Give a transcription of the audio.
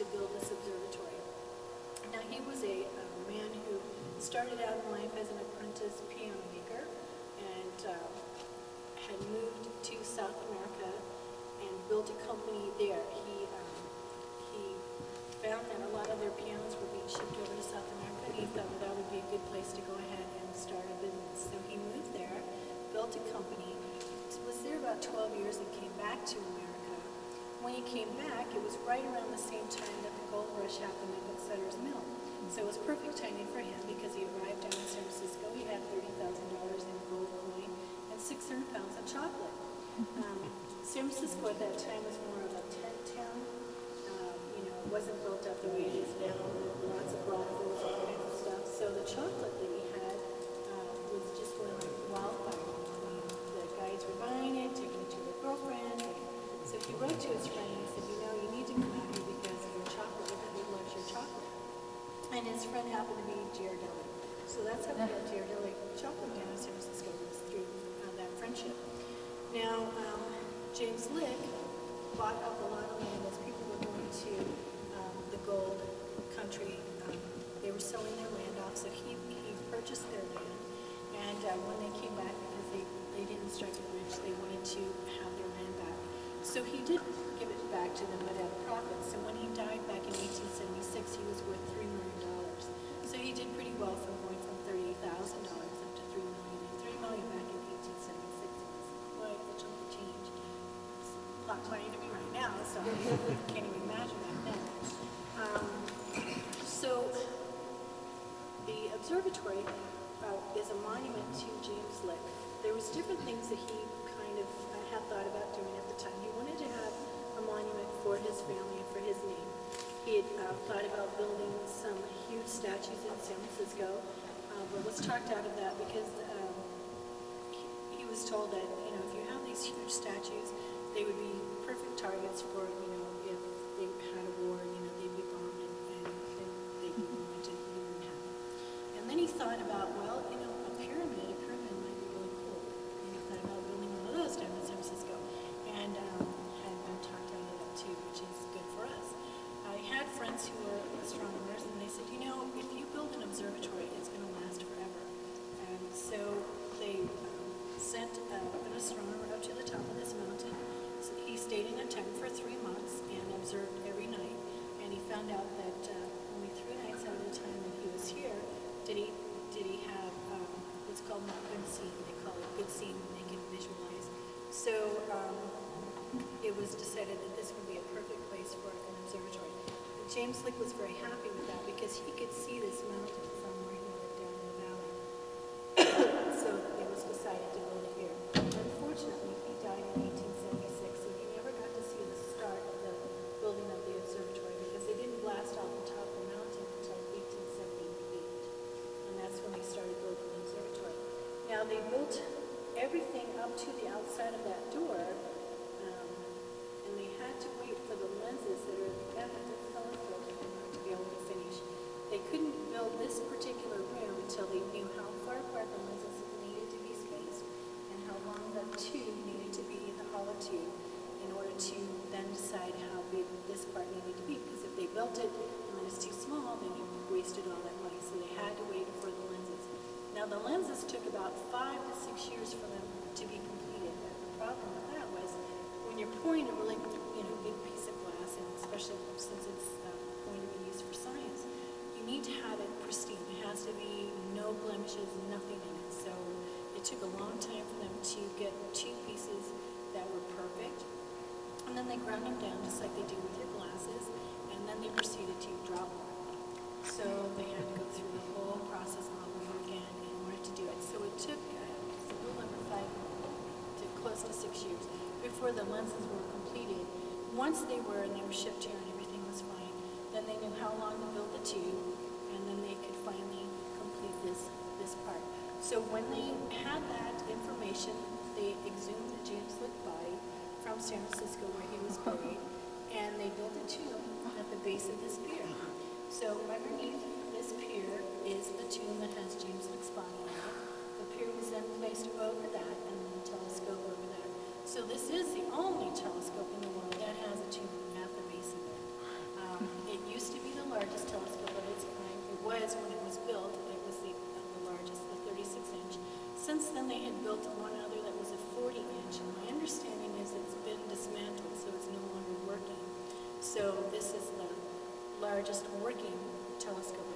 to build this observatory. Now, he was a man who started out in life as an apprentice piano maker and had moved to South America and built a company there. He found that a lot of their pianos were being shipped over to South America, and he thought that would be a good place to go ahead and start a business. So he moved there, built a company, was there about 12 years, and came back to America. When he came back, it was right around the same time that the gold rush happened at Sutter's Mill. So it was perfect timing for him because he arrived down in San Francisco. He had $30,000 in gold coin and 600 pounds of chocolate. San Francisco at that time was more of a tent town. It wasn't built up the way it is now, lots of brothels, all kinds of stuff. So the chocolate that he had was just going like wildfire. The guys were buying it, taking it to their girlfriends. So he wrote to his friend and he said, you need to come out here because your chocolate, everybody loves your chocolate. And his friend happened to be Doublet. So that's how he got Doublet chocolate down in San Francisco, was through that friendship. Now, James Lick bought up a lot of land as people were going to the gold country. They were selling their land off, so he purchased their land. And when they came back, because they didn't strike it rich, they wanted to have their land back. So he did give it back to them, but at a profit. So when he died back in 1876, he was worth $3 million. So he did pretty well from going from $38,000 up to $3 million. And $3 million back in 1876 was quite a chunk of change. It's a lot of money to me right now, so I can't even imagine back then. So the observatory is a monument to James Lick. There was different things that he kind of had thought about doing at the time. He wanted to have a monument for his family and for his name. He had thought about building some huge statues in San Francisco, but was talked out of that because he was told that, if you have these huge statues, they would be perfect targets for, if they had a war, they'd be bombed and they'd be ruined and you wouldn't have it. And then he thought about, well, a pyramid might be really cool. And he thought about building one of those down in San Francisco. And had been talked out of that too, which is good for us. I had friends who were astronomers, and they said, if you build an observatory, it's going to last forever. And so they sent an astronomer up to the top of this mountain. So he stayed in a tent for 3 months and observed every night. And he found out that only 3 nights out of the time that he was here did he have what's called not good seeing. They call it good seeing when they can visualize. So it was decided that this would be a perfect place for an observatory. And James Lick was very happy with that because he could see this mountain from where he lived down in the valley. So it was decided to build it here. Unfortunately, he died in 1876, so he never got to see the start of the building of the observatory because they didn't blast off the top of the mountain until 1878. And that's when they started building the observatory. Now, they built everything up to the outside of that door, and they had to wait for the lenses that are at the end of the telescope to be able to finish. They couldn't build this particular room until they knew how far apart the lenses needed to be spaced and how long the tube needed to be, the hollow tube, in order to then decide how big this part needed to be. Because if they built it and then it's too small, then you wasted all that money. So they had to wait for the lenses. Now the lenses took about 5 to 6 years for them to be completed. But the problem with that was when you're pouring a really big piece of glass, and especially since it's going to be used for science, you need to have it pristine. It has to be no blemishes, nothing in it. So it took a long time for them to get 2 pieces that were perfect. And then they ground them down just like they do with your glasses, and then they proceeded to drop them. So they had to go through the whole process all over again in order to do it. So it took a little over 5 to close to 6 years before the lenses were completed. Once they were, and they were shipped here and everything was fine, then they knew how long to build the tube, and then they could finally complete this part. So when they had that information, they exhumed the James Lick body from San Francisco where he was buried, and they built a tomb at the base of this pier. So underneath this pier is the tomb that has James Lick's body on it. The pier was then placed over that, and then the telescope over that. So this is the only telescope in the world that has a tomb at the base of it. It was when it was built. It was the largest, the 36-inch. Since then, they had built one other that was a 40-inch, and my understanding is it's been dismantled, so it's no longer working. So this is the largest working telescope